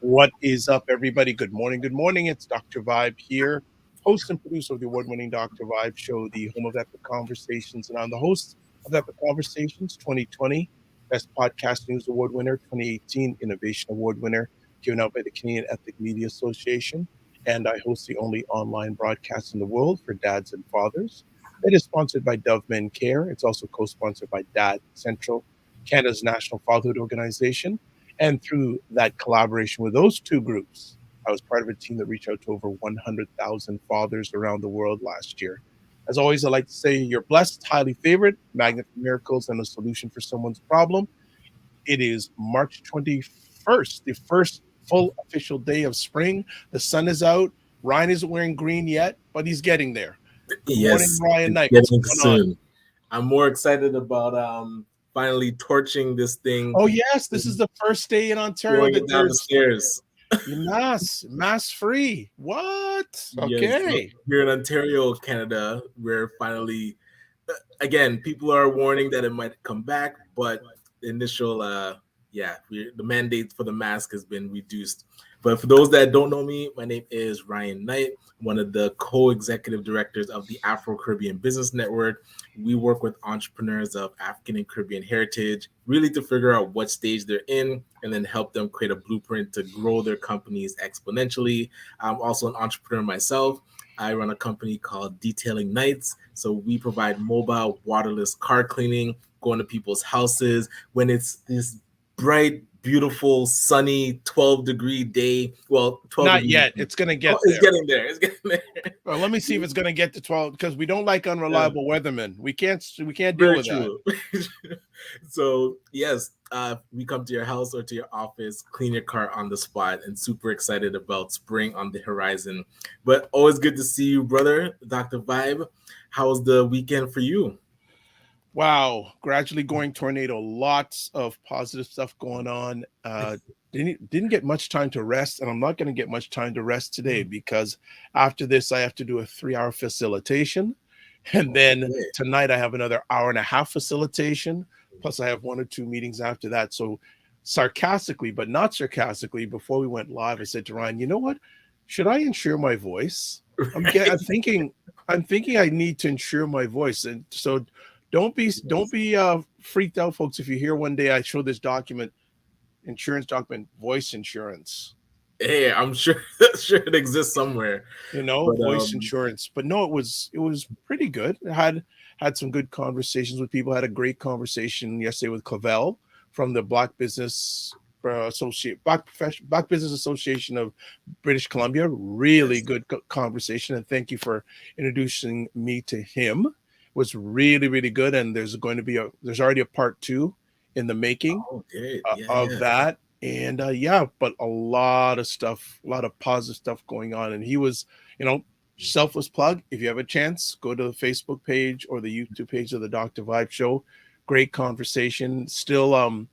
What is up, everybody? Good morning. Good morning. It's Dr. Vibe here, host and producer of the award-winning Dr. Vibe show, the home of Epic Conversations. And I'm the host of Epic Conversations 2020, Best Podcast News Award winner, 2018 Innovation Award winner, given out by the Canadian Ethnic Media Association. And I host the only online broadcast in the world for dads and fathers. It is sponsored by Dove Men Care. It's also co-sponsored by Dad Central, Canada's national fatherhood organization. And through that collaboration with those two groups, I was part of a team that reached out to over 100,000 fathers around the world last year. As always, I like to say you're blessed, highly favored, magnet for miracles, and a solution for someone's problem. It is March 21st, the first full official day of spring. The sun is out. Ryan isn't wearing green yet, but he's getting there. Good morning, Ryan Knight. What's Getting going soon. on? I'm more excited about finally torching this thing. Oh, yes, this is the first day in Ontario Throwing that it down the stairs. mass free. What? Yes, so Okay. here in Ontario, Canada, we're finally again. People are warning that it might come back, but the initial the mandate for the mask has been reduced. But for those that don't know me, my name is Ryan Knight, one of the co-executive directors of the Afro-Caribbean Business Network. We work with entrepreneurs of African and Caribbean heritage, really to figure out what stage they're in and then help them create a blueprint to grow their companies exponentially. I'm also an entrepreneur myself. I run a company called Detailing Nights. So we provide mobile waterless car cleaning, going to people's houses when it's this bright, beautiful, sunny 12-degree day. Well, 12 Not degrees. yet. It's going to get It's getting there. It's getting there. Well, let me see if it's going to get to 12 because we don't like unreliable weathermen. We can't deal Very with true. that. So, yes, we come to your house or to your office, clean your car on the spot, and super excited about spring on the horizon. But always good to see you, brother, Dr. Vibe. How was the weekend for you? Wow, gradually going tornado. Lots of positive stuff going on. Didn't get much time to rest, and I'm not going to get much time to rest today because after this I have to do a 3-hour facilitation, and then tonight I have another hour and a half facilitation. Plus I have 1 or 2 meetings after that. So sarcastically, but not sarcastically, before we went live, I said to Ryan, "You know what? Should I insure my voice? I'm thinking I need to insure my voice." And so don't be freaked out, folks, if you hear one day I show this insurance document, voice insurance. Hey, I'm sure it exists somewhere. Voice insurance. But no, it was pretty good. I had some good conversations with people. I had a great conversation yesterday with Clavel from the Black Business Association of British Columbia. Really good conversation, and thank you for introducing me to him. It was really, really good, and there's already a part 2 in the making of that. And but a lot of stuff, a lot of positive stuff going on. And he was, selfless plug. If you have a chance, go to the Facebook page or the YouTube page of the Dr. Vibe Show. Great conversation. Still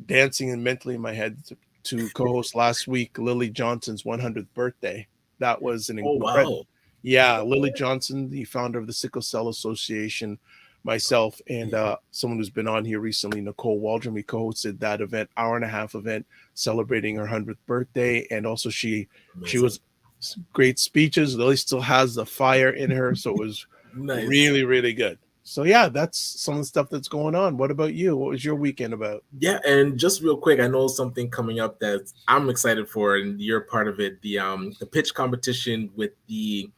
dancing and mentally in my head to co-host last week Lily Johnson's 100th birthday. That was an incredible. Wow. Yeah, Lily Johnson, the founder of the Sickle Cell Association, myself, and someone who's been on here recently, Nicole Waldron. We co-hosted that event, hour-and-a-half event, celebrating her 100th birthday. And also she was great speeches. Lily still has the fire in her, so it was really, really good. So yeah, that's some of the stuff that's going on. What about you? What was your weekend about? Yeah, and just real quick, I know something coming up that I'm excited for, and you're part of it. The pitch competition with the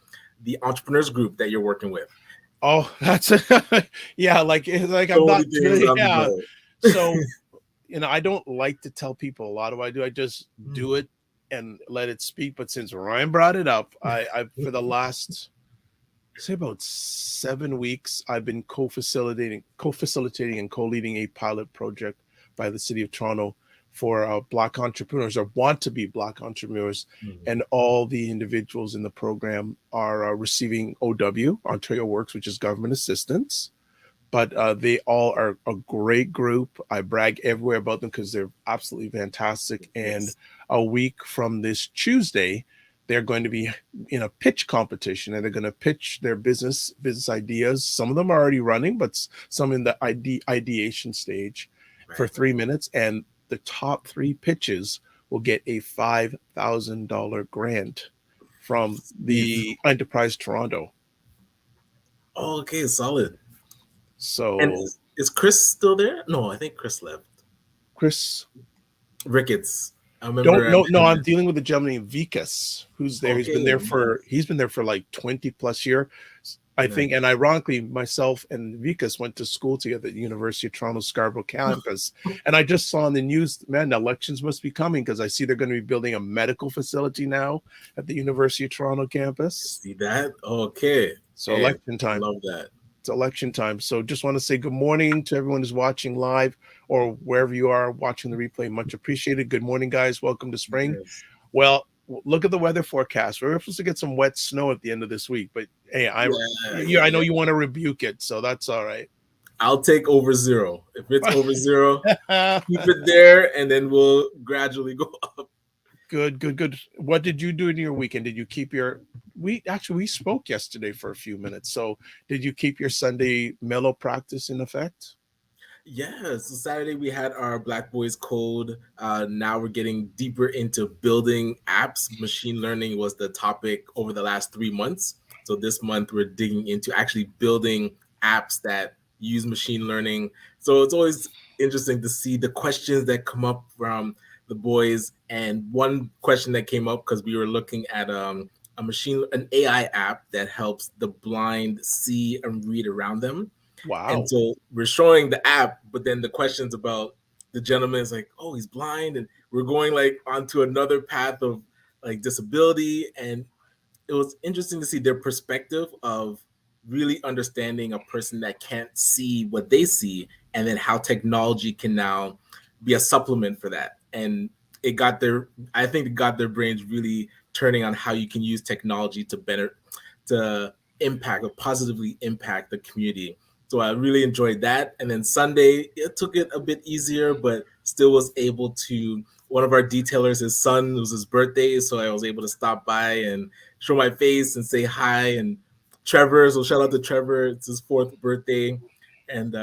entrepreneurs group that you're working with. Oh, that's yeah, like I'm not really, yeah. So I don't like to tell people a lot of what I do. I just do it and let it speak. But since Ryan brought it up, I for the last say about 7 weeks, I've been co-facilitating and co-leading a pilot project by the City of Toronto for Black entrepreneurs or want to be Black entrepreneurs. And all the individuals in the program are receiving OW, Ontario Works, which is government assistance. But they all are a great group. I brag everywhere about them because they're absolutely fantastic. And a week from this Tuesday, they're going to be in a pitch competition, and they're going to pitch their business ideas. Some of them are already running, but some in the ideation stage for 3 minutes. And the top 3 pitches will get a $5,000 grant from Yes. the Enterprise Toronto. Oh, okay, solid. And So is Chris still there? No, I think Chris left. Chris, Ricketts. I don't remember. no, I'm dealing with a gentleman named Vikas who's there. Okay, He's been there for like 20 plus year, I think. nice. And ironically, myself and Vikas went to school together at the University of Toronto Scarborough campus. And I just saw on the news, man, the elections must be coming because I see they're going to be building a medical facility now at the University of Toronto campus. See that? Okay. So Hey, election time. love that. It's election time. So just want to say good morning to everyone who's watching live or wherever you are watching the replay. Much appreciated. Good morning, guys. Welcome to spring. Yes. Well, look at the weather forecast. We're supposed to get some wet snow at the end of this week, but hey, I know you want to rebuke it, so that's all right. I'll take over 0. If it's over 0, keep it there, and then we'll gradually go up. Good. What did you do in your weekend? Did you keep your we spoke yesterday for a few minutes. So did you keep your Sunday mellow practice in effect? Yeah, so Saturday we had our Black Boys Code. Now we're getting deeper into building apps. Machine learning was the topic over the last 3 months. So this month we're digging into actually building apps that use machine learning. So it's always interesting to see the questions that come up from the boys. And one question that came up because we were looking at an AI app that helps the blind see and read around them. Wow. And so we're showing the app, but then the questions about the gentleman is like, oh, he's blind. And we're going like onto another path of like disability. And it was interesting to see their perspective of really understanding a person that can't see what they see, and then how technology can now be a supplement for that. And I think it got their brains really turning on how you can use technology to impact or positively impact the community. So I really enjoyed that. And then Sunday, it took it a bit easier, but still was able to. One of our detailers, his son, it was his birthday, so I was able to stop by and show my face and say hi. And Trevor, so shout out to Trevor, it's his 4th birthday. And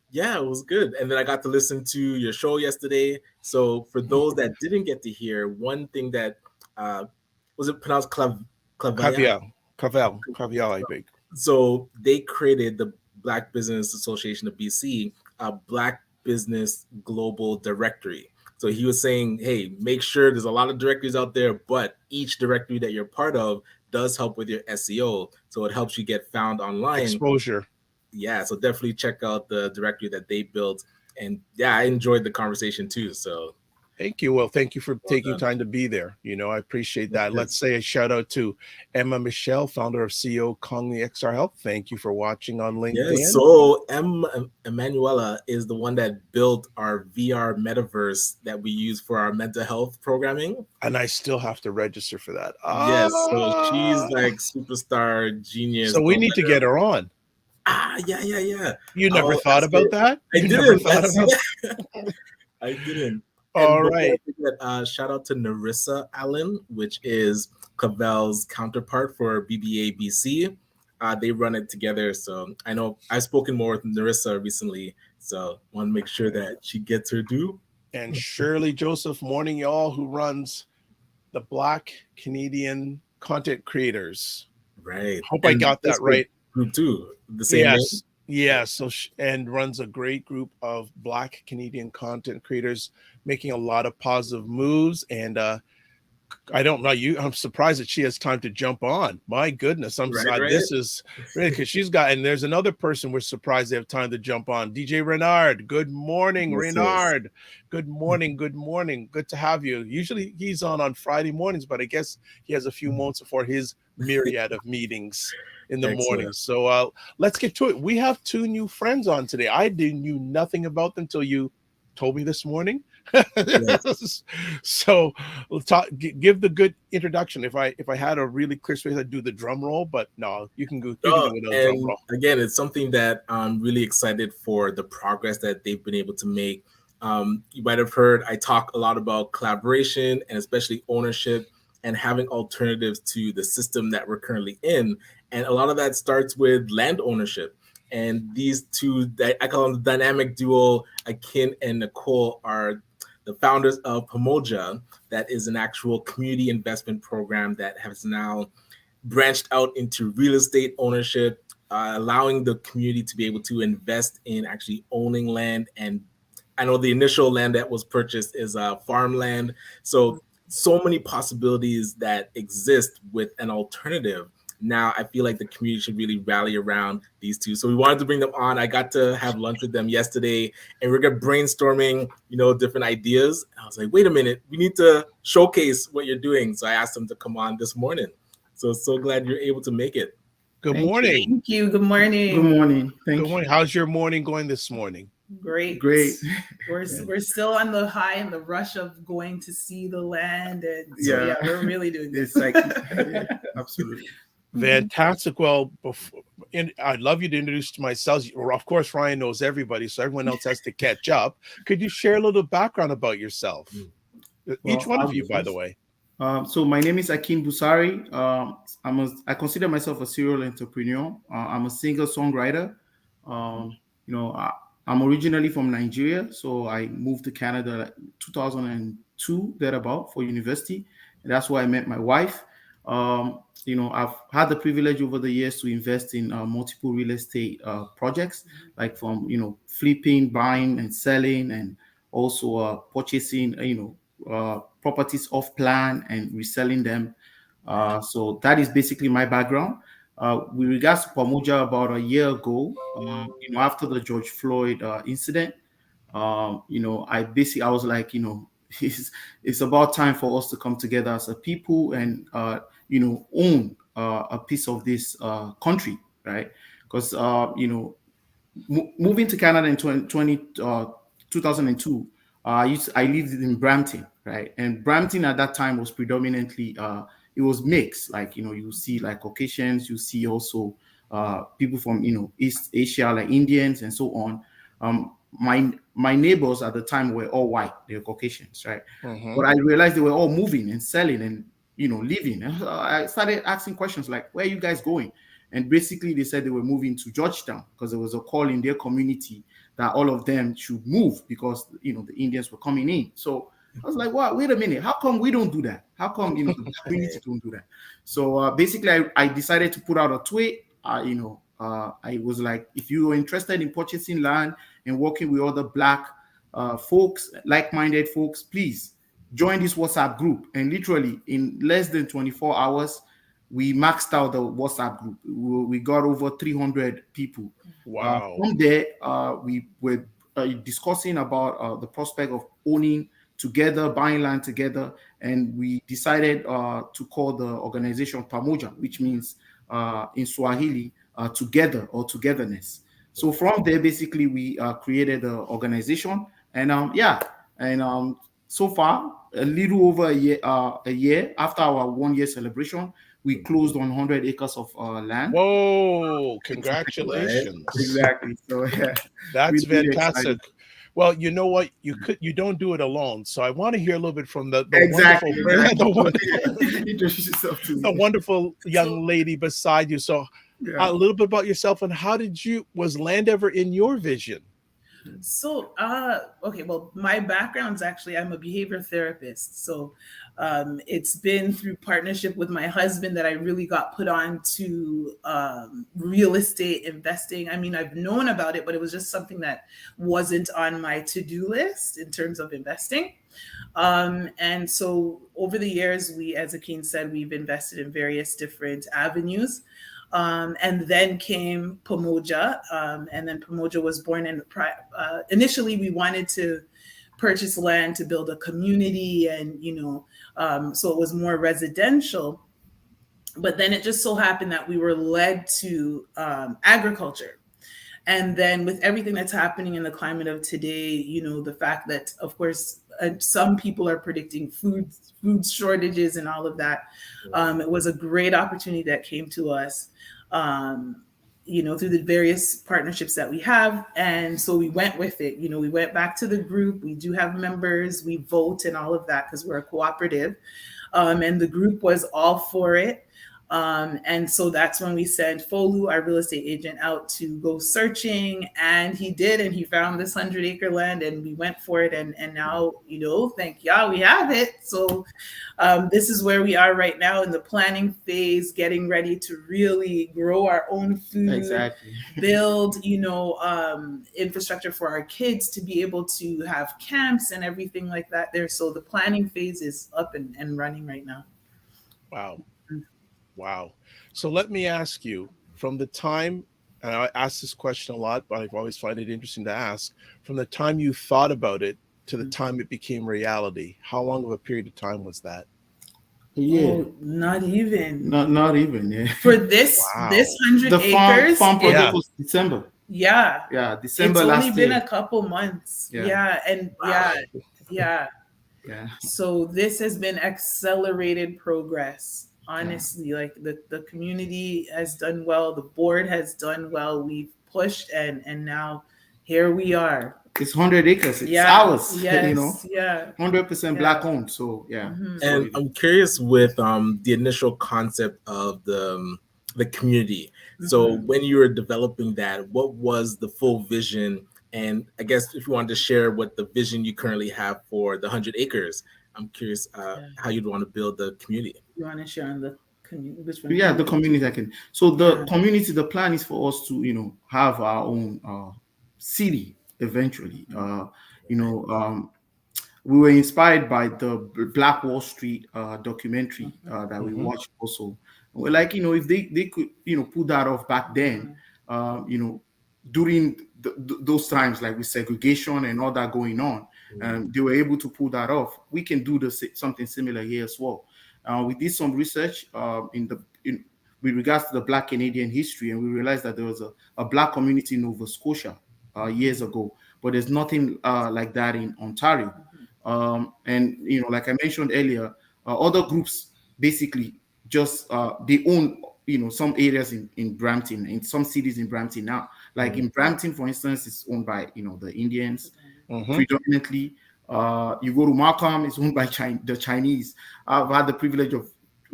yeah, it was good. And then I got to listen to your show yesterday. So for those that didn't get to hear, one thing that was it pronounced Caviar, I think. So they created the Black Business Association of BC, a Black Business Global Directory. So he was saying, hey, make sure there's a lot of directories out there, but each directory that you're part of does help with your SEO. So it helps you get found online. Exposure. Yeah, so definitely check out the directory that they built. And yeah, I enjoyed the conversation too. So thank you. Well, thank you for taking time to be there. I appreciate that. Yes. Let's say a shout out to Emma Michelle, founder of CEO Kongli XR Health. Thank you for watching on LinkedIn. Yes, so Emanuela is the one that built our VR metaverse that we use for our mental health programming. And I still have to register for that. Yes, so she's like superstar genius. So we need to get her on. Yeah. You never thought about that? I didn't. I didn't. All right. Shout out to Narissa Allen, which is Cavell's counterpart for BBA BC. They run it together. So I know I've spoken more with Narissa recently. So want to make sure that she gets her due. And Shirley Joseph, morning, y'all, who runs the Black Canadian Content Creators. Right. Hope I got that right. Group too. The same name? Yes. So and runs a great group of Black Canadian content creators making a lot of positive moves. And I don't know I'm surprised that she has time to jump on. My goodness, I'm sorry. Right. This is really because she's got. And there's another person we're surprised they have time to jump on. DJ Renard. Good morning, Renard. Good morning. Good morning. Good to have you. Usually he's on Friday mornings, but I guess he has a few moments before his myriad of meetings in the morning. So let's get to it. We have 2 new friends on today. I knew nothing about them until you told me this morning. Yes. So we'll give the good introduction. If I had a really clear space, I'd do the drum roll, but no, you can do without drum roll. Again, it's something that I'm really excited for the progress that they've been able to make. You might have heard I talk a lot about collaboration and especially ownership and having alternatives to the system that we're currently in. And a lot of that starts with land ownership. And these two, I call them the dynamic duo, Akin and Nicole, are the founders of Pamoja, that is an actual community investment program that has now branched out into real estate ownership, allowing the community to be able to invest in actually owning land. And I know the initial land that was purchased is farmland. So many possibilities that exist with an alternative. Now I feel like the community should really rally around these two. So we wanted to bring them on. I got to have lunch with them yesterday, and we're gonna brainstorming, different ideas. I was like, wait a minute, we need to showcase what you're doing. So I asked them to come on this morning. So glad you're able to make it. Good morning. Thank you. Good morning. Good morning. Good morning. How's your morning going this morning? Great. We're still on the high and the rush of going to see the land, and so we're really doing this. It's like absolutely fantastic. Well, I'd love you to introduce myself. Of course, Ryan knows everybody, so everyone else has to catch up. Could you share a little background about yourself? Each one of you, by the way. So my name is Akin Busari. I consider myself a serial entrepreneur. I'm a singer songwriter. I'm originally from Nigeria, so I moved to Canada 2002 thereabout for university, and that's where I met my wife. I've had the privilege over the years to invest in multiple real estate projects, like from flipping, buying, and selling, and also purchasing properties off plan and reselling them. So that is basically my background. With regards to Pamoja, about a year ago, after the George Floyd incident, I was like, it's about time for us to come together as a people and own a piece of this country, right? Because moving to Canada in 2002, I lived in Brampton, right? And Brampton at that time was predominantly it was mixed. Like, you see like Caucasians, you see also people from, East Asia, like Indians and so on. My neighbors at the time were all white. They were Caucasians, right? Mm-hmm. But I realized they were all moving and selling and, living. And I started asking questions like, where are you guys going? And basically they said they were moving to Georgetown because there was a call in their community that all of them should move because, the Indians were coming in. So I was like, wow, wait a minute. How come we don't do that? How come, the community don't do that? So basically, I decided to put out a tweet. I was like, if you are interested in purchasing land and working with other Black folks, like-minded folks, please join this WhatsApp group. And literally in less than 24 hours, we maxed out the WhatsApp group. We got over 300 people. Wow. From there, we were discussing about the prospect of owning together, buying land together, and we decided to call the organization Pamoja, which means in Swahili, together or togetherness. So from there, basically, we created the organization, and so far, a little over a year after our 1 year celebration, we closed on 100 acres of land. Whoa! Congratulations! Exactly. So yeah, that's fantastic. Well, you know what? You don't do it alone. So I want to hear a little bit from the wonderful young lady beside you. So a little bit about yourself and was land ever in your vision? So, okay, well, my background's actually, I'm a behavior therapist. So it's been through partnership with my husband that I really got put on to real estate investing. I mean, I've known about it, but it was just something that wasn't on my to-do list in terms of investing. And so over the years, as Akin said, we've invested in various different avenues. And then came Pamoja, and then Pamoja was born. And initially, we wanted to purchase land to build a community, and so it was more residential. But then it just so happened that we were led to agriculture. And then with everything that's happening in the climate of today, the fact that, of course, some people are predicting food shortages and all of that. It was a great opportunity that came to us, through the various partnerships that we have. And so we went with it. We went back to the group. We do have members. We vote and all of that because we're a cooperative. And the group was all for it. And so that's when we sent Folu, our real estate agent, out to go searching, and he did, and he found this 100-acre land, and we went for it, and now, thank Yah, we have it. So this is where we are right now in the planning phase, getting ready to really grow our own food, exactly. build, infrastructure for our kids to be able to have camps and everything like that there. So the planning phase is up and running right now. Wow. So let me ask you, from the time, and I ask this question a lot, but I've always find it interesting to ask, from the time you thought about it to the time it became reality, how long of a period of time was that? Not even. Not even, yeah. For this 100 acres. Farm project was December. Yeah. Yeah, December last year. It's only been a couple months. Yeah. So this has been accelerated progress. Honestly, like the community has done well, the board has done well, we've pushed, and now here we are. It's 100 acres. It's ours. 100% Black owned. So And I'm curious with the initial concept of the community. So when you were developing that, what was the full vision? And I guess if you wanted to share what the vision you currently have for the 100 acres, I'm curious how you'd want to build the community. You want to share on the community? The community. I can. So the community, the plan is for us to, have our own city eventually. We were inspired by the Black Wall Street documentary that we watched also. And we're like, if they could, pull that off back then, during those times, like with segregation and all that going on, they were able to pull that off. We can do something similar here as well. We did some research with regards to the Black Canadian history, and we realized that there was a Black community in Nova Scotia years ago, but there's nothing like that in Ontario. And like I mentioned earlier, other groups basically just they own some areas in Brampton, in some cities in Brampton now. Like in Brampton, for instance, it's owned by the Indians predominantly. You go to Markham, it's owned by the Chinese. I've had the privilege of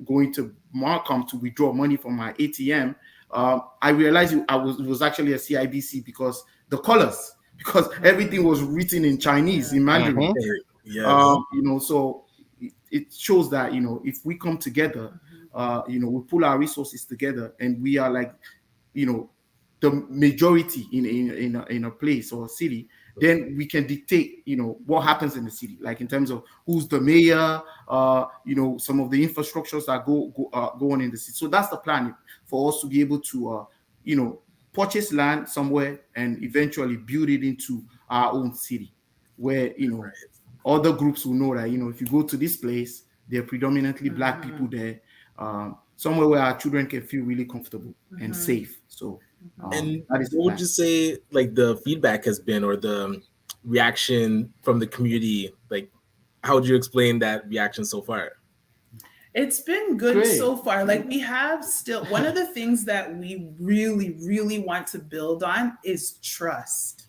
going to Markham to withdraw money from my ATM. I realized it was actually a CIBC because the colors, because everything was written in Chinese, in Mandarin. So it shows that if we come together, we pull our resources together, and we are like, the majority in a place or a city, then we can dictate, what happens in the city, like in terms of who's the mayor, some of the infrastructures that go on in the city. So that's the plan, for us to be able to, purchase land somewhere and eventually build it into our own city, where other groups will know that if you go to this place, there are predominantly Black people there, somewhere where our children can feel really comfortable and safe. So. And what would you say, like, the feedback has been, or the reaction from the community? Like, how would you explain that reaction so far? It's been good so far. Like, we have still, one of the things that we really, really want to build on is trust.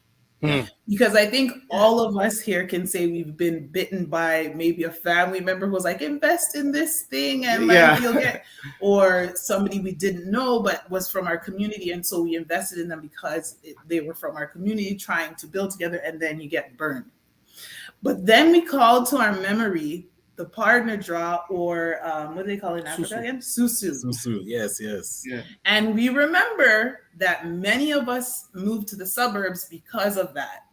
Because I think all of us here can say we've been bitten by maybe a family member who was like, invest in this thing and you'll get, or somebody we didn't know but was from our community, and so we invested in them because they were from our community trying to build together, and then you get burned. But then we called to our memory the partner draw, or what do they call it in Africa again? Susu. Susu, yes. Yeah. And we remember that many of us moved to the suburbs because of that.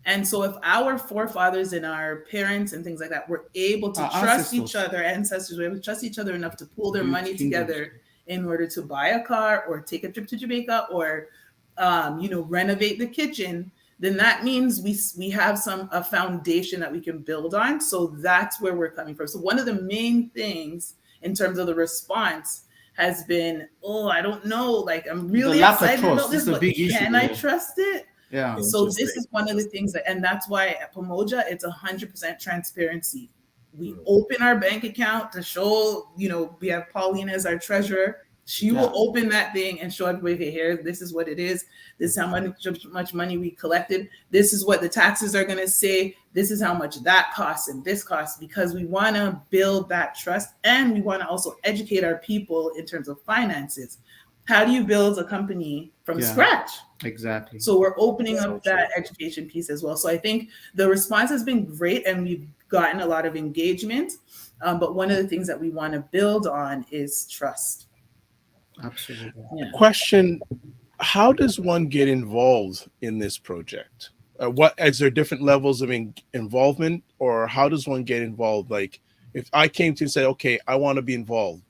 And so if our forefathers and our parents and things like that were able to trust each other, ancestors were able to trust each other enough to pull their money together in order to buy a car or take a trip to Jamaica or, renovate the kitchen, then that means we have a foundation that we can build on. So that's where we're coming from. So one of the main things in terms of the response has been, I don't know, like, I'm really excited about this, but can I trust it? Yeah. So this is one of the things and that's why at Pamoja, it's 100% transparency. We open our bank account to show, we have Pauline as our treasurer. She will open that thing and show everybody, okay, here, this is what it is. This is how much money we collected. This is what the taxes are going to say. This is how much that costs and this costs, because we want to build that trust, and we want to also educate our people in terms of finances. How do you build a company from scratch? Exactly. So we're opening up that education piece as well. So I think the response has been great, and we've gotten a lot of engagement. But one of the things that we want to build on is trust. Absolutely. Yeah. Question: how does one get involved in this project? What is there different levels of involvement, or how does one get involved? Like, if I came to you and said, "Okay, I want to be involved,"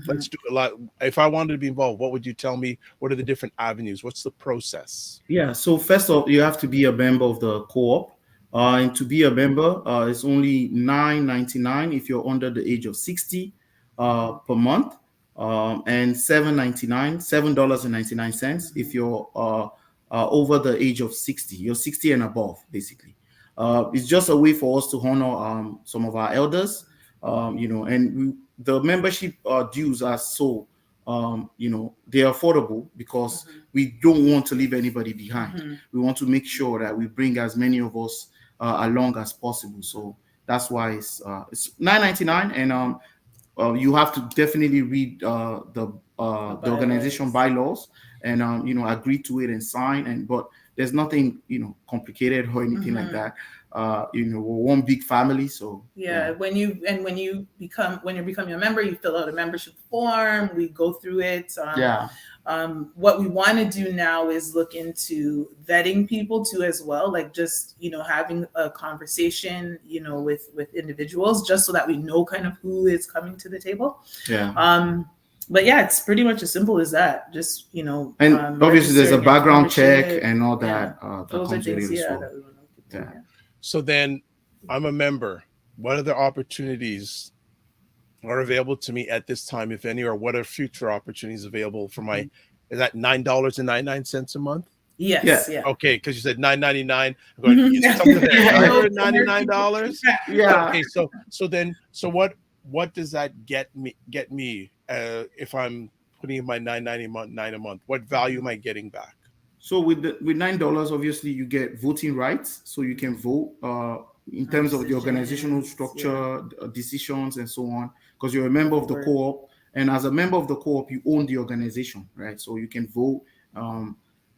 let's do a lot. If I wanted to be involved, what would you tell me? What are the different avenues? What's the process? Yeah. So first off, you have to be a member of the co-op. And to be a member, it's only $9.99 if you're under the age of 60 per month, and $7.99 if you're over the age of 60. You're 60 and above, basically. It's just a way for us to honor some of our elders, and the membership dues are so they're affordable because we don't want to leave anybody behind. We want to make sure that we bring as many of us along as possible. So that's why it's $9.99, and you have to definitely read the organization bylaws and agree to it and sign. But there's nothing complicated or anything like that. We're one big family. So when you become a member, you fill out a membership form. We go through it. What we want to do now is look into vetting people too as well, like just having a conversation with individuals, just so that we know kind of who is coming to the table. But yeah, it's pretty much as simple as that. Just and obviously there's a background check and all that. Those are things So then I'm a member. What other opportunities are available to me at this time, if any, or what are future opportunities available for my, is that $9.99 a month? Yes. Yeah. Okay, because you said $9.99. I'm going, something there. $99? Yeah. Okay, so what does that get me if I'm putting in my $9.99 a month? What value am I getting back? So with $9, obviously you get voting rights, so you can vote in terms of the organizational structure, decisions, and so on, because you're a member of the co-op, and as a member of the co-op, you own the organization, right? So you can vote,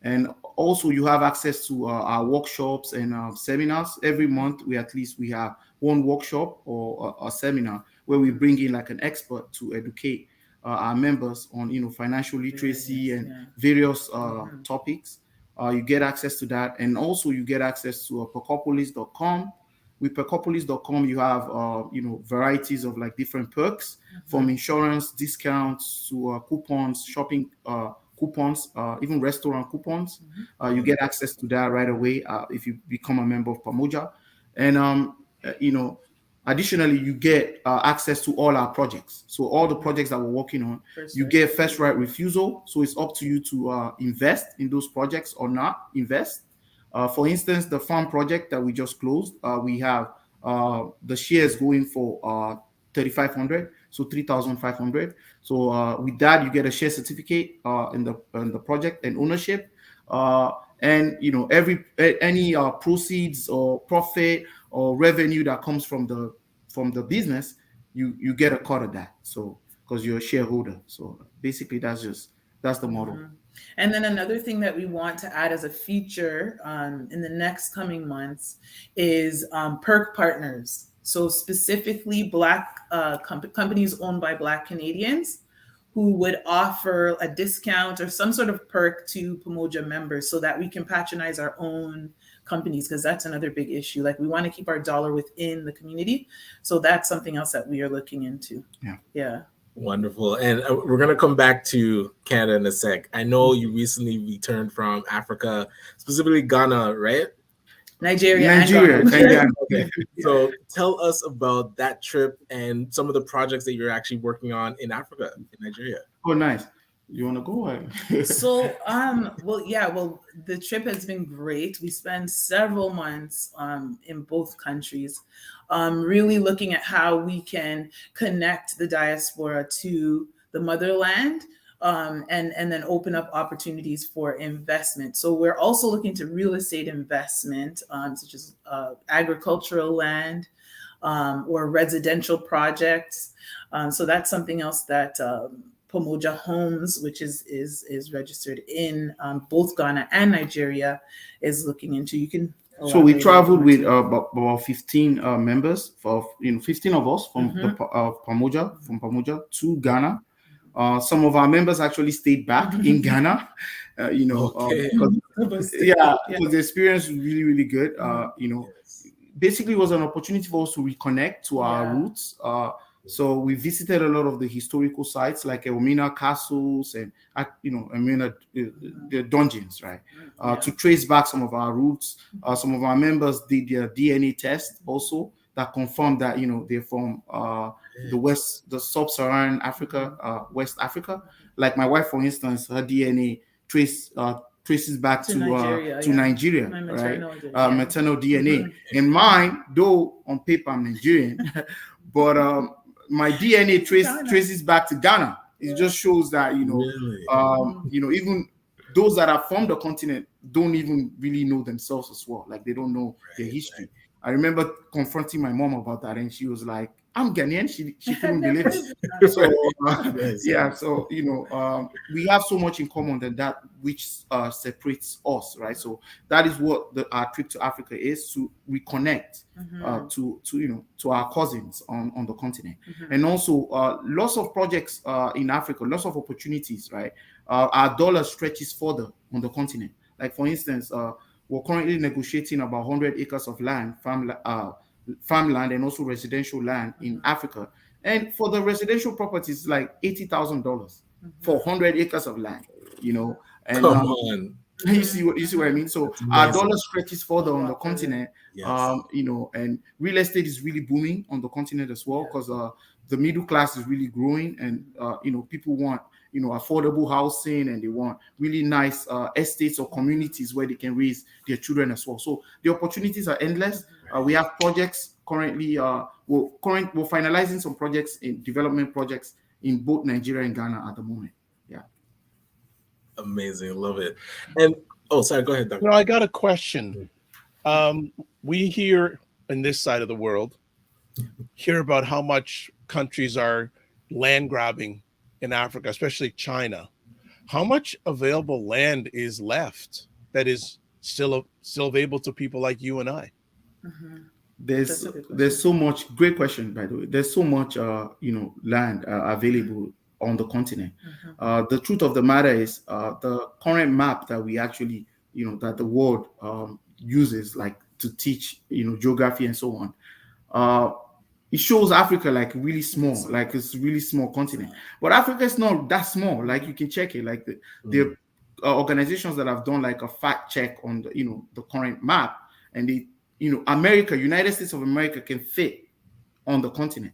and also you have access to our workshops and seminars. Every month, we have one workshop or a seminar where we bring in like an expert to educate our members on financial literacy and various topics. You get access to that, and also you get access to percopolis.com. With percopolis.com, you have varieties of like different perks, from insurance discounts to coupons, shopping coupons, even restaurant coupons. You get access to that right away if you become a member of Pamoja. And additionally, you get access to all our projects. So all the projects that we're working on, you get first right refusal. So it's up to you to invest in those projects or not invest. For instance, the farm project that we just closed, we have the shares going for 3,500, so 3,500. So with that, you get a share certificate in the project and ownership. And any proceeds or profit or revenue that comes from the business, you get a cut of that. So because you're a shareholder. So basically that's the model. And then another thing that we want to add as a feature in the next coming months is perk partners. So specifically Black companies owned by Black Canadians who would offer a discount or some sort of perk to Pamoja members so that we can patronize our own companies, because that's another big issue. Like, we want to keep our dollar within the community. So that's something else that we are looking into. Yeah. Wonderful. And we're going to come back to Canada in a sec. I know you recently returned from Africa, specifically Ghana, right? Nigeria. Okay. So tell us about that trip and some of the projects that you're actually working on in Africa, in Nigeria. Oh, nice. You want to go? So, the trip has been great. We spent several months in both countries, really looking at how we can connect the diaspora to the motherland, and then open up opportunities for investment. So we're also looking to real estate investment, such as agricultural land, or residential projects. So that's something else that Pamoja Homes, which is registered in both Ghana and Nigeria, is looking into. You can. So we traveled with about 15 members, 15 of us from Pamoja to Ghana. Some of our members actually stayed back in Ghana, because the experience was really, really good. Basically it was an opportunity for us to reconnect to our roots. So we visited a lot of the historical sites like Elmina castles and the dungeons, right? To trace back some of our roots. Some of our members did their DNA test also that confirmed that they're from the sub-Saharan Africa, West Africa. Like my wife, for instance, her DNA traces back to Nigeria, right? Maternal DNA. And mine, though on paper I'm Nigerian, but my DNA traces back to Ghana. It just shows that even those that are from the continent don't even really know themselves as well. Like they don't know their history. I remember confronting my mom about that, and she was like, "I'm Ghanaian." She couldn't believe it. So we have so much in common than that which separates us, right? So that is what our trip to Africa is, to reconnect to our cousins on the continent, and also lots of projects in Africa, lots of opportunities, right? Our dollar stretches further on the continent. Like for instance, we're currently negotiating about 100 acres of land, farmland, and also residential land in Africa. And for the residential properties, like $80,000 for 100 acres of land, And come on. You see what I mean? So our dollar stretches further on the continent, and real estate is really booming on the continent as well, because the middle class is really growing, and people want affordable housing, and they want really nice estates or communities where they can raise their children as well. So the opportunities are endless. We have projects currently. We're finalizing some projects in development projects in both Nigeria and Ghana at the moment. Yeah. Amazing, love it. And sorry, go ahead, Doctor. I got a question. We here in this side of the world hear about how much countries are land grabbing in Africa, especially China. How much available land is left that is still available to people like you and I? There's so much. Great question, by the way. There's so much land available on the continent. The truth of the matter is the current map that we actually that the world uses, like to teach geography and so on, it shows Africa like really small, like it's a really small continent. But Africa is not that small. Like you can check it. Like the organizations that have done like a fact check on the current map, and they United States of America can fit on the continent.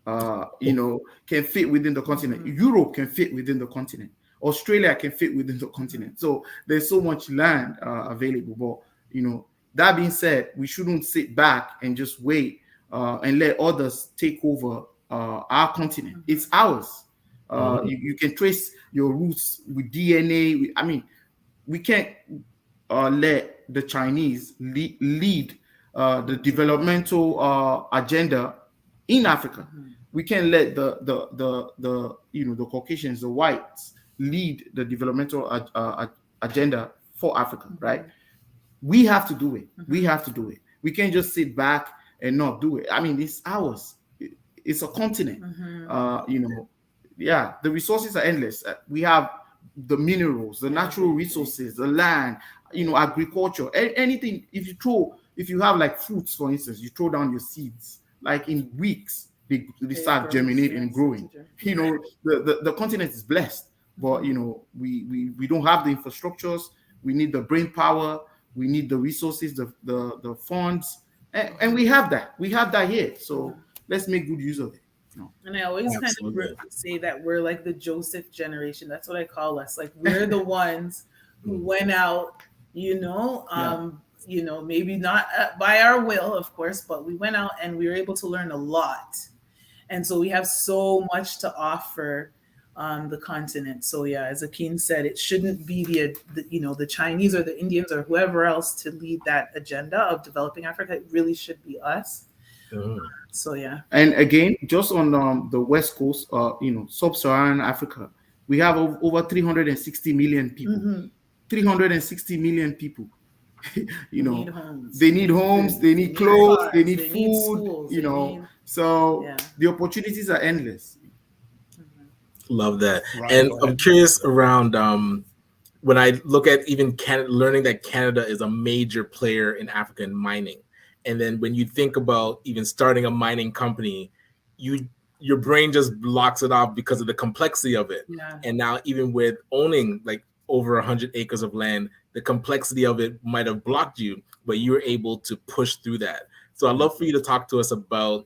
Can fit within the continent. Europe can fit within the continent. Australia can fit within the continent. So there's so much land available. But that being said, we shouldn't sit back and just wait and let others take over our continent. It's ours. You can trace your roots with DNA. We can't let the Chinese lead the developmental agenda in Africa. We can't let the Caucasians, the whites, lead the developmental agenda for Africa, right? We have to do it. We have to do it. We can't just sit back and not do it. It's ours. It's a continent. The resources are endless. We have the minerals, the natural resources, the land, agriculture, anything. If you have like fruits, for instance, you throw down your seeds, like in weeks, they start germinating and growing. The continent is blessed, but we don't have the infrastructures. We need the brain power. We need the resources, the funds, and we have that. We have that here. So let's make good use of it. And I always kind of say that we're like the Joseph generation. That's what I call us. Like we're the ones who went out, maybe not by our will, of course, but we went out and we were able to learn a lot. And so we have so much to offer the continent. So yeah, as Akin said, it shouldn't be the Chinese or the Indians or whoever else to lead that agenda of developing Africa. It really should be us. So yeah. And again, just on the west coast, sub-Saharan Africa, we have over 360 million people. 360 million people. They need homes, they need clothes, cars, they need food. Schools, so the opportunities are endless. Love that. Right, and I'm curious around when I look at even Canada, learning that Canada is a major player in African mining. And then when you think about even starting a mining company, your brain just blocks it off because of the complexity of it. Yeah. And now even with owning like over 100 acres of land, the complexity of it might have blocked you, but you were able to push through that. So I'd love for you to talk to us about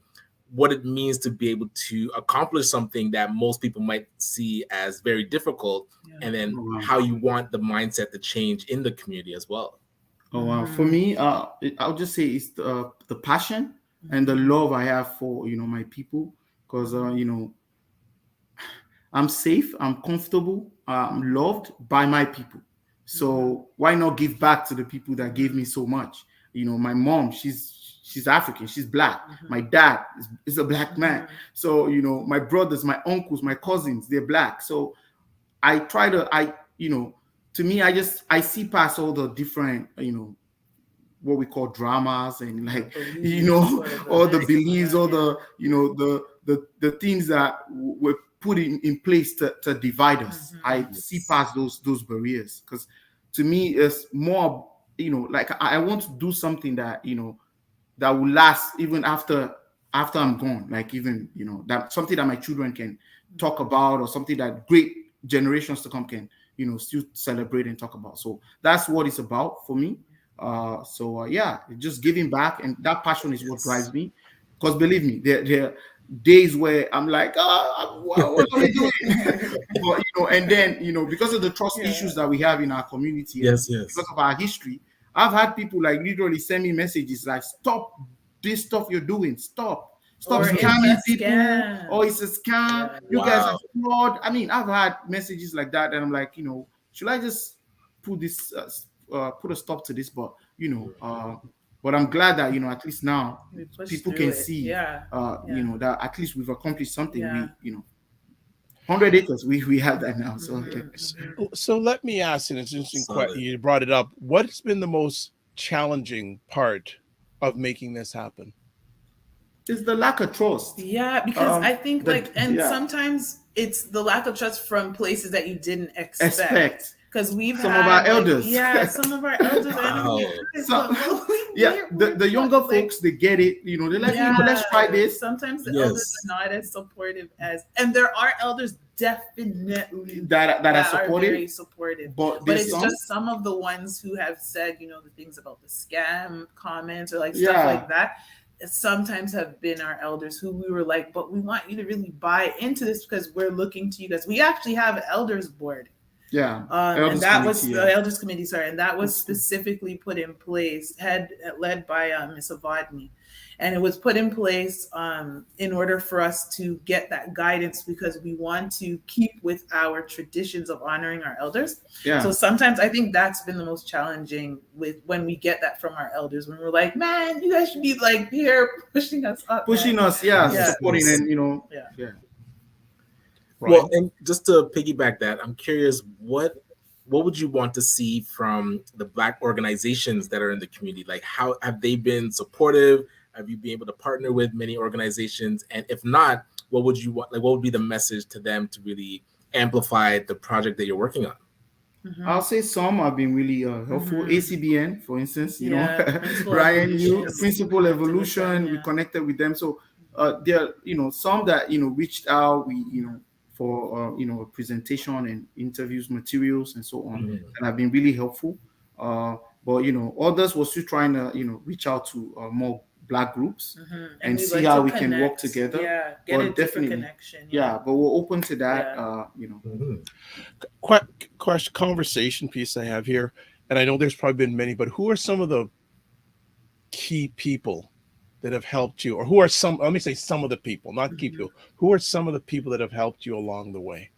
what it means to be able to accomplish something that most people might see as very difficult, and then how you want the mindset to change in the community as well. Oh wow! For me, I'll just say it's the passion and the love I have for my people, because I'm safe, I'm comfortable, I'm loved by my people. So why not give back to the people that gave me so much? My mom, she's African, she's black. My dad is a black man. So my brothers, my uncles, my cousins, they're black. So I try to to me, I see past all the different what we call dramas and all the beliefs, all the the things that were put in place to divide us. I see past those barriers, because to me it's more like I want to do something that that will last even after I'm gone, like even that something that my children can talk about, or something that great generations to come can still celebrate and talk about. So that's what it's about for me. Just giving back, and that passion is what drives me. Because believe me, there are days where I'm like, what are we doing? But, and then because of the trust issues that we have in our community, because of our history, I've had people like literally send me messages like, "Stop this stuff you're doing. Stop scamming people. Or it's a scam. You guys are fraud." I mean, I've had messages like that, and I'm like, should I just put this? Put a stop to this, but but I'm glad that at least now people can see that at least we've accomplished something. We 100 acres, we have that now. So let me ask, and it's interesting question, you brought it up, what's been the most challenging part of making this happen? It's the lack of trust. Because I think sometimes it's the lack of trust from places that you didn't expect. Because we've some of our elders. Some of our elders. The younger folks, they get it. They're like, let's try this. Sometimes the elders are not as supportive and there are elders definitely that are supportive. Very supportive. But it's just some of the ones who have said, the things about the scam comments or stuff like that. Sometimes have been our elders who we were like, but we want you to really buy into this because we're looking to you guys. We actually have an elders board. And that was the elders committee, and that was specifically put in place, led by Miss Avadni, and it was put in place in order for us to get that guidance, because we want to keep with our traditions of honoring our elders. So sometimes I think that's been the most challenging with when we get that from our elders, when we're like, man, you guys should be like here pushing us up, supporting, and Well, and just to piggyback that, I'm curious, what would you want to see from the Black organizations that are in the community? Like, how have they been supportive? Have you been able to partner with many organizations? And if not, what would you want? Like, what would be the message to them to really amplify the project that you're working on? I'll say some have been really helpful. ACBN, for instance, Ryan, Principal Evolution, we connected with them. So there are, some that, reached out, we, for a presentation and interviews materials and so on, that have been really helpful. But others were still trying to reach out to more Black groups and see how we can work together. Get a different connection. But we're open to that. Conversation piece I have here, and I know there's probably been many, but who are some of the key people that have helped you, or who are some? Let me say some of the people, not key people. Who are some of the people that have helped you along the way?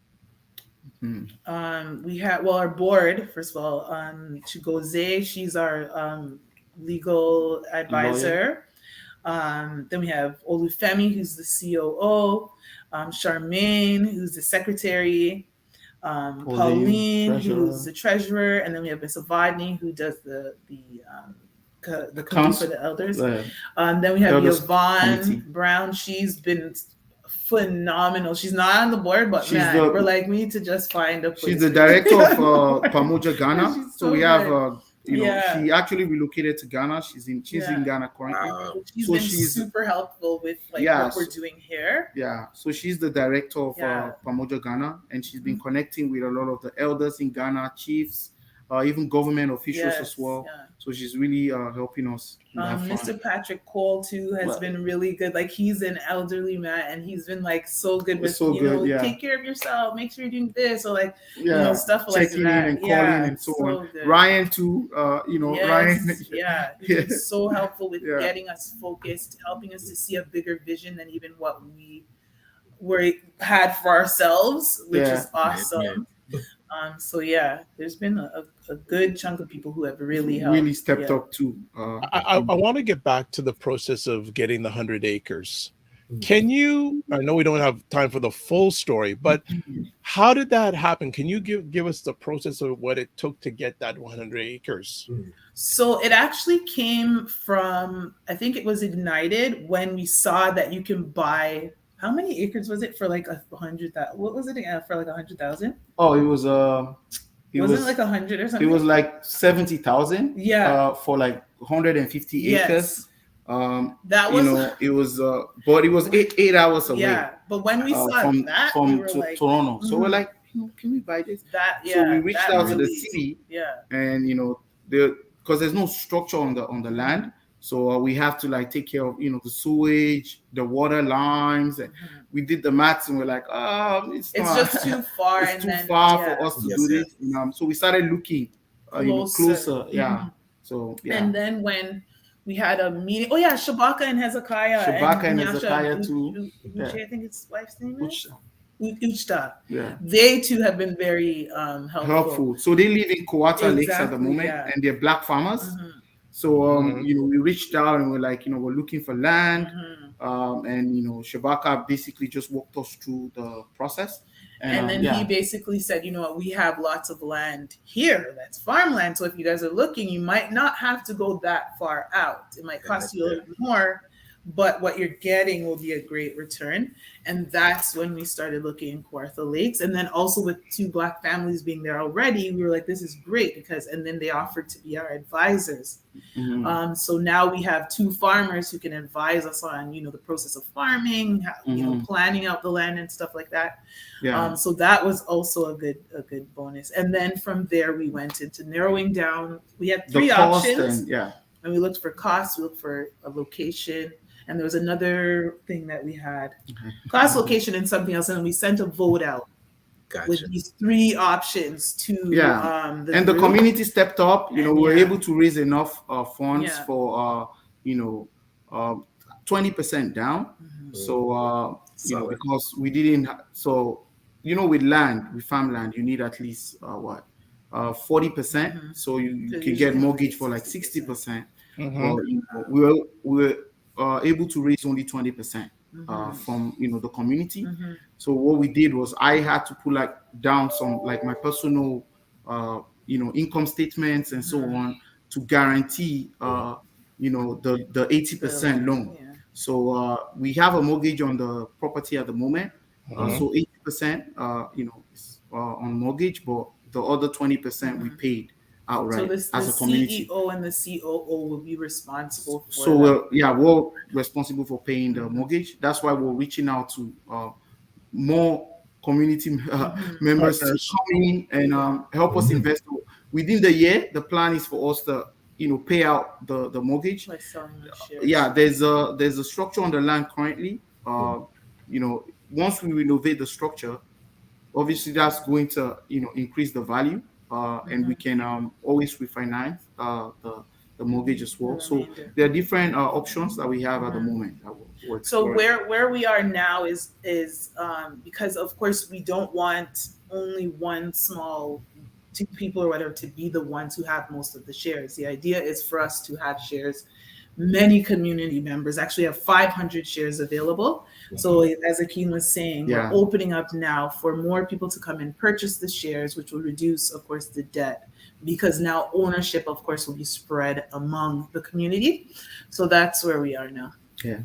We have, well, our board, first of all, Chigoze, she's our legal advisor. Then we have Olufemi, who's the COO, Charmaine, who's the secretary, Pauline, who's the treasurer, and then we have Miss Avadni, who does the committee for the elders. Then we have Yvonne Brown. She's been phenomenal. She's not on the board, but we're like, we need to just find a place. She's the director of Pamoja Ghana. So we have she actually relocated to Ghana. She's in Ghana currently. She's been super helpful with what we're doing here. Yeah. So she's the director of Pamoja Ghana, and she's been connecting with a lot of the elders in Ghana, chiefs, even government officials as well. Yeah. So she's really helping us. Mr. Patrick Cole too has been really good. Like, he's an elderly man, and he's been like so good with take care of yourself, make sure you're doing this, or like stuff like that. Checking in and calling and so on. Good. Ryan too, Ryan. He's so helpful with getting us focused, helping us to see a bigger vision than even what we had for ourselves, which is awesome. So there's been a good chunk of people who have really helped. Really stepped up too. I want to get back to the process of getting the 100 acres. Can you? I know we don't have time for the full story, but how did that happen? Can you give us the process of what it took to get that 100 acres? So it actually came from, I think it was ignited when we saw that you can buy. How many acres was it for like 100,000? What was it for like 100,000? Oh, it was wasn't like 100 or something. It was like 70,000. Yeah. For like 150 acres. That was it was but it was eight hours away. Yeah, but when we saw that from we were like, Toronto, so we're like, can we buy this? So we reached out to the city. And because there's no structure on the land. So we have to like take care of, the sewage, the water lines. And we did the maths and we're like, it's just too far. It's too far for us to do this. So we started looking closer. Yeah. So And then when we had a meeting, Shabaka and Hezekiah. And Hezekiah too. I think his wife's name is Uchta. Yeah. They too have been very helpful. So they live in Kawartha Lakes at the moment, and they're black farmers. So, we reached out and we're like, we're looking for land. And, Shabaka basically just walked us through the process. And then he basically said, we have lots of land here. That's farmland. So if you guys are looking, you might not have to go that far out. It might cost you a little bit more, but what you're getting will be a great return. And that's when we started looking in Kawartha Lakes. And then also with 2 Black families being there already, we were like, this is great and then they offered to be our advisors. So now we have 2 farmers who can advise us on, the process of farming, planning out the land and stuff like that. So that was also a good bonus. And then from there, we went into narrowing down. We had 3 options. And we looked for cost, we looked for a location, and there was another thing that we had. Cost, location, and something else. And we sent a vote out with these 3 options to the community stepped up. We were able to raise enough funds for 20% down. So because we didn't with land, with farmland, you need at least 40%. So you can get mortgage for like 60%. We were able to raise only 20% from the community. So what we did was I had to pull down some my personal income statements and so on to guarantee the 80% loan. So we have a mortgage on the property at the moment. So 80% is on mortgage, but the other 20% we paid outright as a community. CEO and the COO will be responsible for we're responsible for paying the mortgage. That's why we're reaching out to more community members to come in and help us invest. Within the year, the plan is for us to pay out the mortgage. Like selling the shares. There's a structure on the land currently. Once we renovate the structure, obviously that's going to increase the value. And we can always refinance the mortgage as well. So there are different options that we have at the moment. So where we are now is because of course we don't want only one small two people or whatever to be the ones who have most of the shares. The idea is for us to have shares. Many community members actually have 500 shares available. So as Akin was saying, we're opening up now for more people to come and purchase the shares, which will reduce, of course, the debt, because now ownership, of course, will be spread among the community. So that's where we are now. Yeah.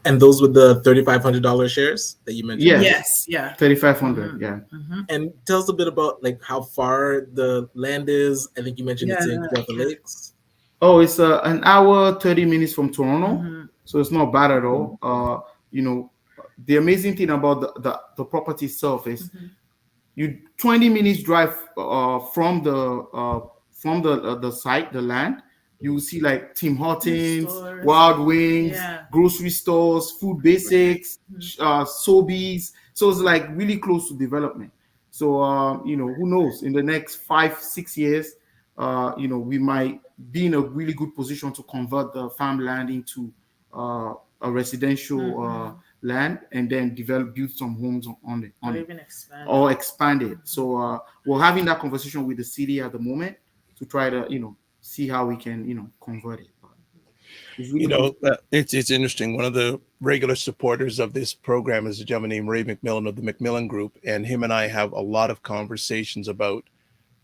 And those with the $3,500 shares that you mentioned? Yes. Yeah. 3,500. Yeah. And tell us a bit about like how far the land is. I think you mentioned it's in Kawartha Lakes. Oh, it's an hour, 30 minutes from Toronto. So it's not bad at all. You know, the amazing thing about the property itself is you 20 minutes drive from the site, the land. You will see like Tim Hortons, Wild Wings, grocery stores, Food Basics, Sobeys. So it's like really close to development. So you know, who knows? In the next 5-6 years, you know, we might be in a really good position to convert the farmland into a residential land, and then build some homes on it, or expand it. So we're having that conversation with the city at the moment to try to, you know, see how we can, you know, convert it. Really, you know, it's interesting. One of the regular supporters of this program is a gentleman named Ray McMillan of the McMillan Group, and him and I have a lot of conversations about,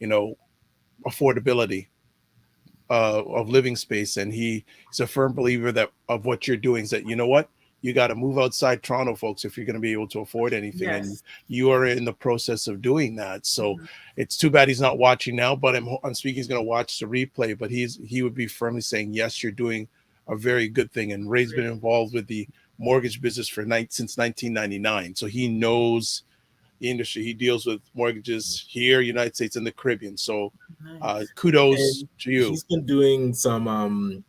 you know, affordability of living space. And he's a firm believer that of what you're doing is that, you know what, you got to move outside Toronto, folks, if you're going to be able to afford anything. And you are in the process of doing that. So it's too bad he's not watching now, but I'm speaking, he's going to watch the replay, but he would be firmly saying, yes, you're doing a very good thing. And Ray's been involved with the mortgage business since 1999. So he knows the industry. He deals with mortgages here, United States, and the Caribbean. So kudos to you. He's been doing some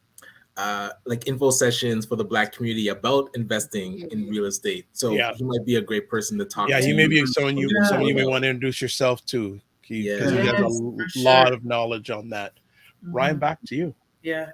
like info sessions for the Black community about investing in real estate. So he might be a great person to talk to. Yeah, he may be someone you may want to introduce yourself to, because he has a lot of knowledge on that. Ryan, back to you. Yeah.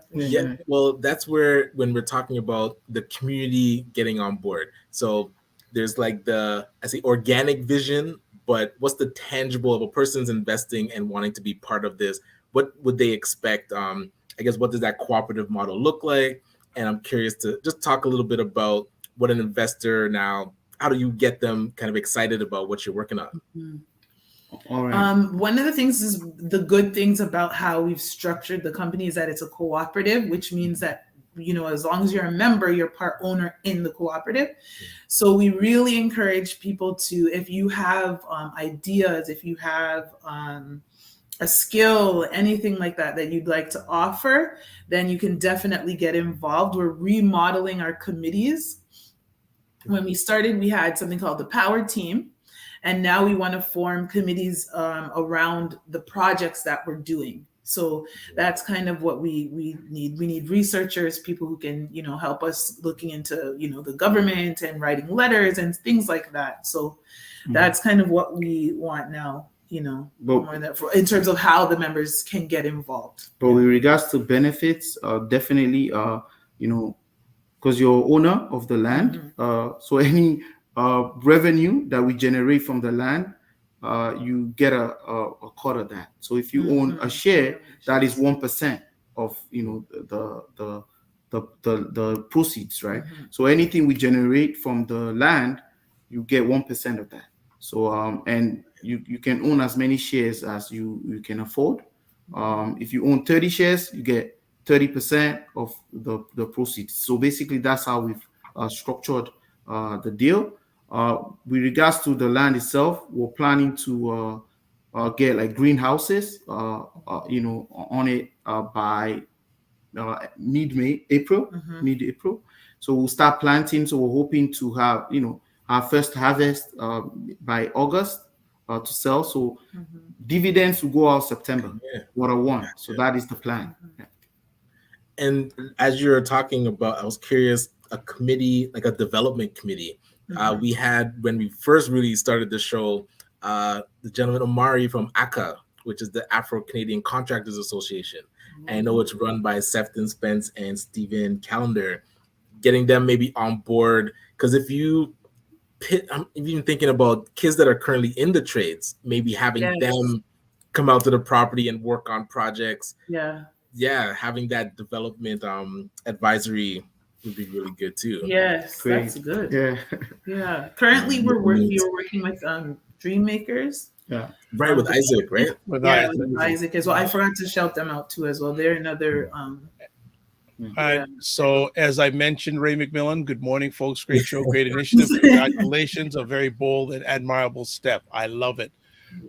Well, that's where, when we're talking about the community getting on board. So there's like I say organic vision, but what's the tangible of a person's investing and wanting to be part of this? What would they expect? I guess, what does that cooperative model look like? And I'm curious to just talk a little bit about what an investor now, how do you get them kind of excited about what you're working on? All right. One of the things is the good things about how we've structured the company is that it's a cooperative, which means that, you know, as long as you're a member, you're part owner in the cooperative. So we really encourage people to, if you have ideas, if you have a skill, anything like that you'd like to offer, then you can definitely get involved. We're remodeling our committees. When we started, we had something called the Power Team. And now we want to form committees around the projects that we're doing. So that's kind of what we need. We need researchers, people who can, you know, help us looking into, you know, the government and writing letters and things like that. So that's kind of what we want now, you know, in terms of how the members can get involved. But with regards to benefits, definitely, you know, because you're owner of the land, so any revenue that we generate from the land, you get a cut of that. So if you own a share, that is 1% of, you know, the proceeds, right? So anything we generate from the land, you get 1% of that. So and you can own as many shares as you can afford. If you own 30 shares, you get 30% of the proceeds. So basically, that's how we've structured the deal. With regards to the land itself, we're planning to get like greenhouses, you know, on it by mid-April. So we'll start planting. So we're hoping to have, you know, our first harvest by August to sell. So dividends will go out September, Q1. So that is the plan. And as you're talking about, I was curious, a committee, like a development committee. We had, when we first really started the show, the gentleman Omari from ACA, which is the Afro-Canadian Contractors Association. And I know it's run by Sefton Spence and Stephen Callender, getting them maybe on board. Because if you I'm even thinking about kids that are currently in the trades, maybe having them come out to the property and work on projects. Yeah, having that development advisory would be really good too. Yes, Great. that's good. Yeah. Currently, we were working with Dream Makers. Right, with Isaac, right? With Isaac as well. I forgot to shout them out too as well. They're another. So, as I mentioned, Ray McMillan, good morning, folks. Great show, great initiative. Congratulations, a very bold and admirable step. I love it.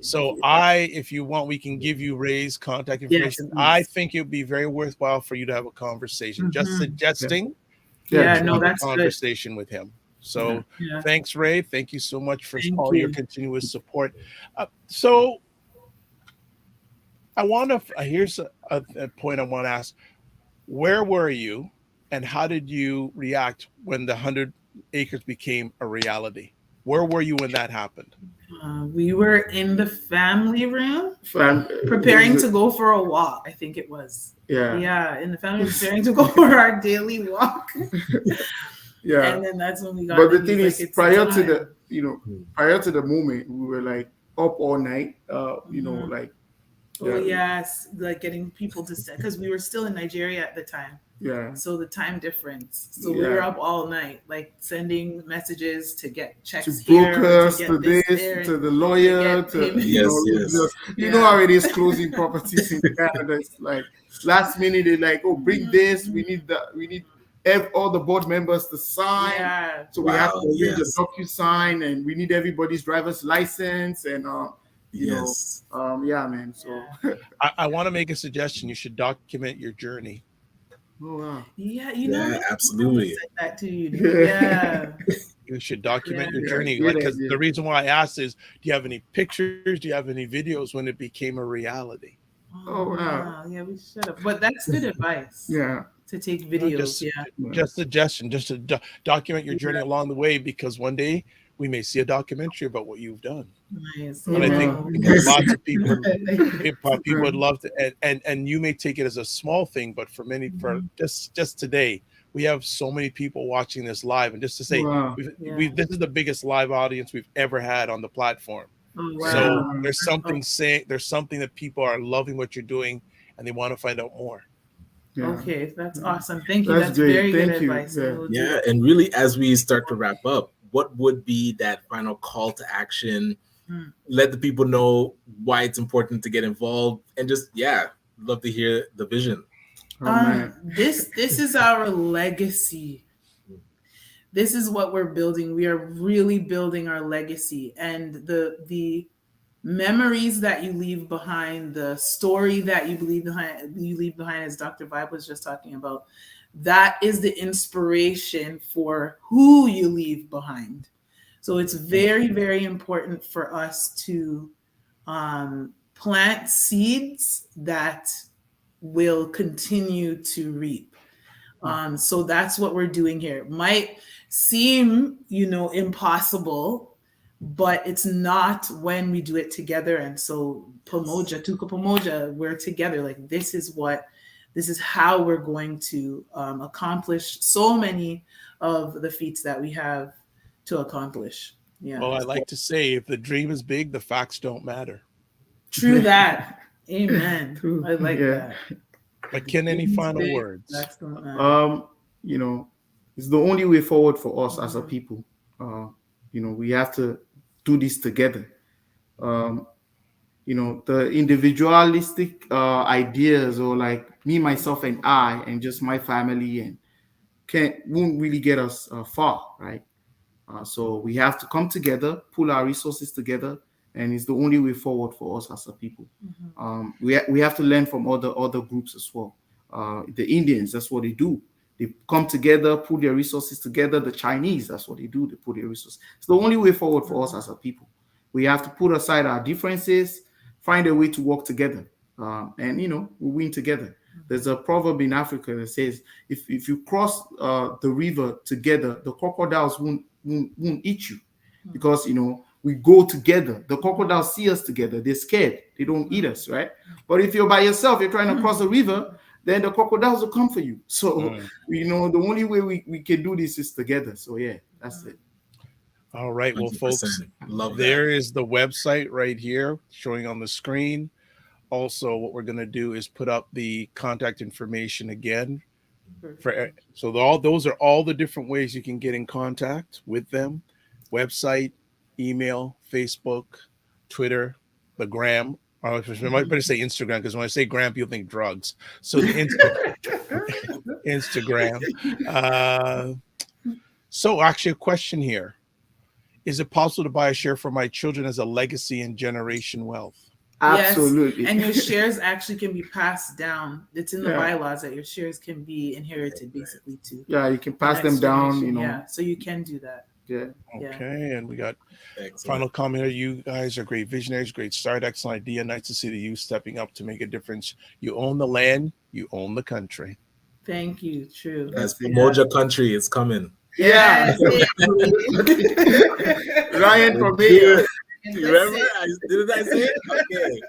So, if you want, we can give you Ray's contact information. Yes, I think it would be very worthwhile for you to have a conversation. Just suggesting, that's a conversation with him. So, thanks, Ray. Thank you so much for all your continuous support. So, I want to. Here's a point I want to ask. Where were you and how did you react when the 100 acres became a reality? Where were you when that happened? We were in the family room preparing to go for a walk, I think it was. Yeah, in the family preparing to go for our daily walk. And then that's when we got. But the thing is, prior to the moment, we were like up all night, like. Yes, like getting people to send, because we were still in Nigeria at the time. So the time difference. So we were up all night, like sending messages to get checks to brokers, here, to this, to the lawyer, you know how it is closing properties in Canada. It's like last minute they're like, oh, bring this. We need all the board members to sign. So we have to read the DocuSign, and we need everybody's driver's license and. Man. So I want to make a suggestion. You should document your journey. Oh wow. Yeah, absolutely. Said that to you. Yeah. You should document your journey. Because the reason why I asked is, do you have any pictures? Do you have any videos when it became a reality? Oh wow. Yeah, we should have. But that's good advice. To take videos. Just suggestion, just to document your journey along the way, because one day we may see a documentary about what you've done. Nice. And I think because lots of people would love to, and you may take it as a small thing, but for many, for just today, we have so many people watching this live, and just to say, this is the biggest live audience we've ever had on the platform. So there's something that people are loving what you're doing, and they want to find out more. Okay, that's awesome. Thank you. That's very good advice. Yeah, and really, as we start to wrap up, what would be that final call to action? Let the people know why it's important to get involved, and just love to hear the vision. This is our legacy. This is what we're building. We are really building our legacy, and the memories that you leave behind, the story that you leave behind, as Dr. Vibe was just talking about. That is the inspiration for who you leave behind. So it's very, very important for us to plant seeds that will continue to reap. So that's what we're doing here. It might seem, impossible, but it's not when we do it together. And so Tuka Pamoja, we're together. Like this is how we're going to accomplish so many of the feats that we have to accomplish. Well, I like to say, if the dream is big, the facts don't matter. True that. Amen. True. I like that. Akin, any final words? Facts don't matter. It's the only way forward for us as a people. We have to do this together. The individualistic ideas, or like me, myself, and I, and just my family, and won't really get us far, right? So we have to come together, pull our resources together, and it's the only way forward for us as a people. We have to learn from other groups as well. The Indians, that's what they do. They come together, put their resources together. The Chinese, that's what they do. They put their resources. It's the only way forward for us as a people. We have to put aside our differences, find a way to work together, and we win together. There's a proverb in Africa that says, if you cross the river together, the crocodiles won't eat you, because we go together. The crocodiles see us together, they're scared, they don't eat us, right? But if you're by yourself, you're trying to cross the river, then the crocodiles will come for you. So the only way we can do this is together. So that's it. All right. Well, 100%. folks, Love there that. is the website right here showing on the screen. Also, what we're going to do is put up the contact information again. So all those are all the different ways you can get in contact with them: website, email, Facebook, Twitter, the gram. I might better say Instagram, because when I say gram, people think drugs. So the Instagram. Uh, so actually, a question here: is it possible to buy a share for my children as a legacy and generation wealth? Absolutely. Yes, and your shares actually can be passed down. It's in the Yeah. bylaws that your shares can be inherited basically to Yeah, you can the pass next them down, generation. you know. Yeah, so you can do that. Yeah. Yeah. Okay, and we got Excellent. final comment here. You guys are great visionaries, great start, excellent idea. Nice to see the youth stepping up to make a difference. You own the land, you own the country. Thank you. True. That's Yeah. Pamoja country. It's coming. Yeah. Yes, Ryan from Let's do Mayor. it. You remember? Didn't I say it? Okay.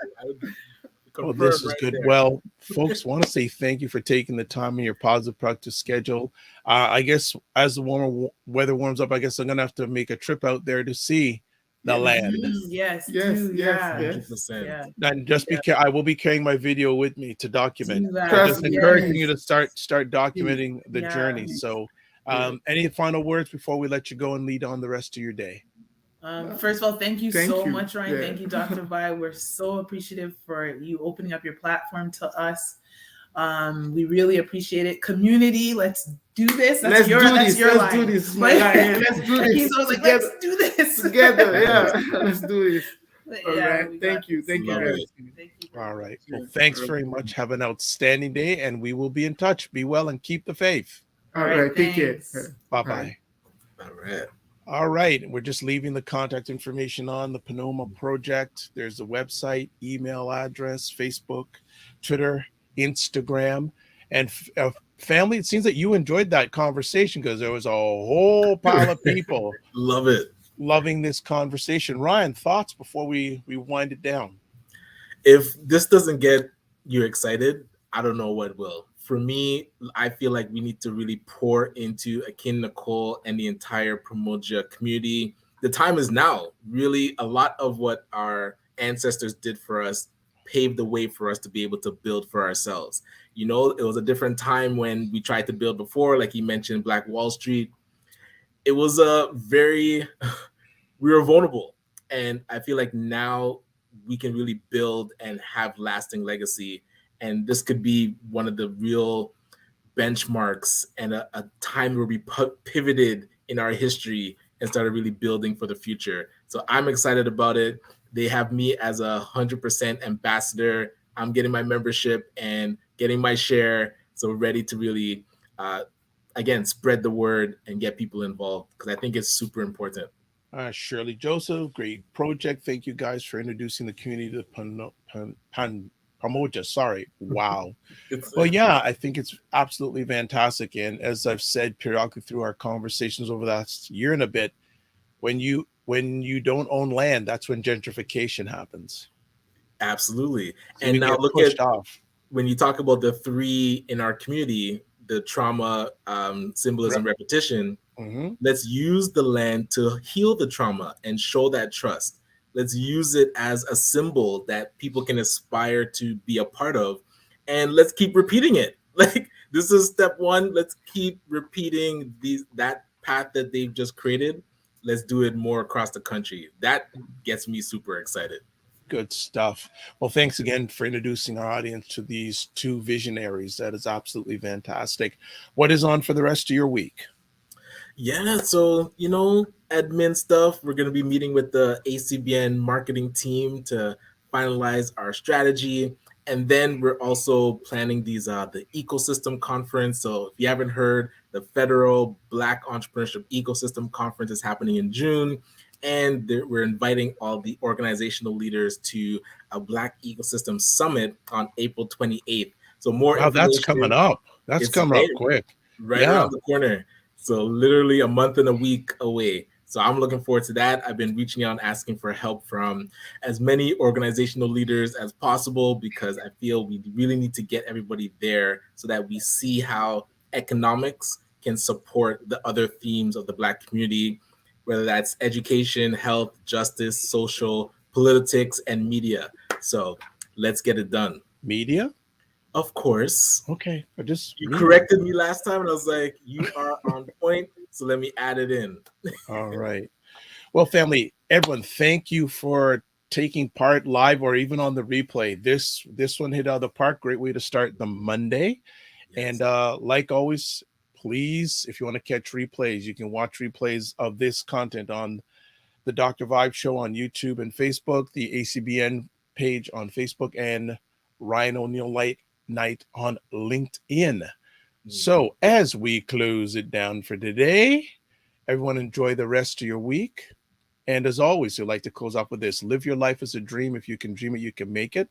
Well, Confirm this is right good. there. Well, folks, want to say thank you for taking the time in your positive, productive schedule. I guess as the warmer weather warms up, I guess I'm gonna have to make a trip out there to see the land. Yes. Yes, Do, yes, yeah. yes. 100%. Yeah. And just I will be carrying my video with me to document. Do that. So just Yes. encouraging you to start documenting the Yeah. journey. So, any final words before we let you go and lead on the rest of your day? First of all, thank you Thank so you. much, Ryan. Yeah. Thank you, Dr. Vi. We're so appreciative for you opening up your platform to us. We really appreciate it. Community, let's do this. That's your line. Let's do this. My line. Let's do this. He's always like, together. let's do this Together. Yeah. Let's do this. All Yeah, right. we Thank got you. this. Thank you, Love guys. it. Thank you. All right. Well, Sure. thanks very much. Have an outstanding day, and we will be in touch. Be well and keep the faith. All right. Take care. thanks. Bye-bye. All right. All right. We're just leaving the contact information on the Pamoja Project. There's the website, email address, Facebook, Twitter, Instagram. And family, it seems that you enjoyed that conversation, because there was a whole pile of people Love it. loving this conversation. Ryan, thoughts before we wind it down? If this doesn't get you excited, I don't know what will. For me, I feel like we need to really pour into Akin, Nicole, and the entire Pamoja community. The time is now. Really, a lot of what our ancestors did for us paved the way for us to be able to build for ourselves. You know, it was a different time when we tried to build before, like he mentioned, Black Wall Street. It was a very, we were vulnerable. And I feel like now we can really build and have lasting legacy. And this could be one of the real benchmarks and a time where we pivoted in our history and started really building for the future. So I'm excited about it. They have me as 100% ambassador. I'm getting my membership and getting my share. So ready to really, again, spread the word and get people involved, because I think it's super important. Shirley Joseph, great project. Thank you guys for introducing the community to Pamoja. Sorry. Wow. Well, yeah, I think it's absolutely fantastic. And as I've said periodically through our conversations over the last year and a bit, when you don't own land, that's when gentrification happens. Absolutely. So and now look at off. When you talk about the three in our community, the trauma, symbolism, repetition, let's use the land to heal the trauma and show that trust. Let's use it as a symbol that people can aspire to be a part of. And let's keep repeating it. Like, this is step one. Let's keep repeating that path that they've just created. Let's do it more across the country. That gets me super excited. Good stuff. Well, thanks again for introducing our audience to these two visionaries. That is absolutely fantastic. What is on for the rest of your week? Yeah, so, admin stuff. We're going to be meeting with the ACBN marketing team to finalize our strategy. And then we're also planning the ecosystem conference. So if you haven't heard, the Federal Black Entrepreneurship Ecosystem Conference is happening in June. And we're inviting all the organizational leaders to a Black Ecosystem Summit on April 28th. So more information. That's coming up. That's coming up quick. Right around the corner. So literally a month and a week away. So I'm looking forward to that. I've been reaching out, asking for help from as many organizational leaders as possible, because I feel we really need to get everybody there so that we see how economics can support the other themes of the Black community. whether that's education, health, justice, social, politics, and media. So let's get it done. Media? Of course. Okay. You corrected me last time, and I was like, you are on point. So let me add it in. All right. Well, family, everyone, thank you for taking part live or even on the replay. This one hit out of the park. Great way to start the Monday. Yes. And like always, please, if you want to catch replays, you can watch replays of this content on the Dr. Vibe Show on YouTube and Facebook, the ACBN page on Facebook, and Ryan Oneil Knight on LinkedIn. So as we close it down for today, everyone enjoy the rest of your week. And as always, I'd like to close off with this. Live your life as a dream. If you can dream it, you can make it.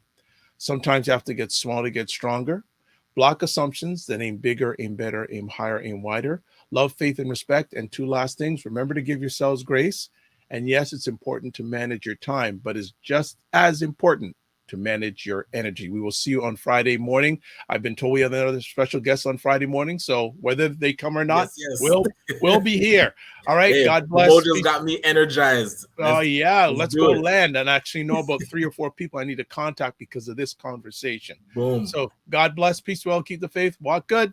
Sometimes you have to get small to get stronger. Block assumptions, then aim bigger, aim better, aim higher, aim wider. Love, faith, and respect. And two last things. Remember to give yourselves grace. And yes, it's important to manage your time, but it's just as important to manage your energy. We will see you on Friday morning. I've been told we have another special guest on Friday morning, so whether they come or not, yes. we'll be here. All right, hey, God bless. Pamoja's got me energized. Oh yeah, let's go land and actually know about 3 or 4 people I need to contact because of this conversation. Boom. So God bless, peace, well, keep the faith, walk good.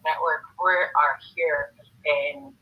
Network, we are here in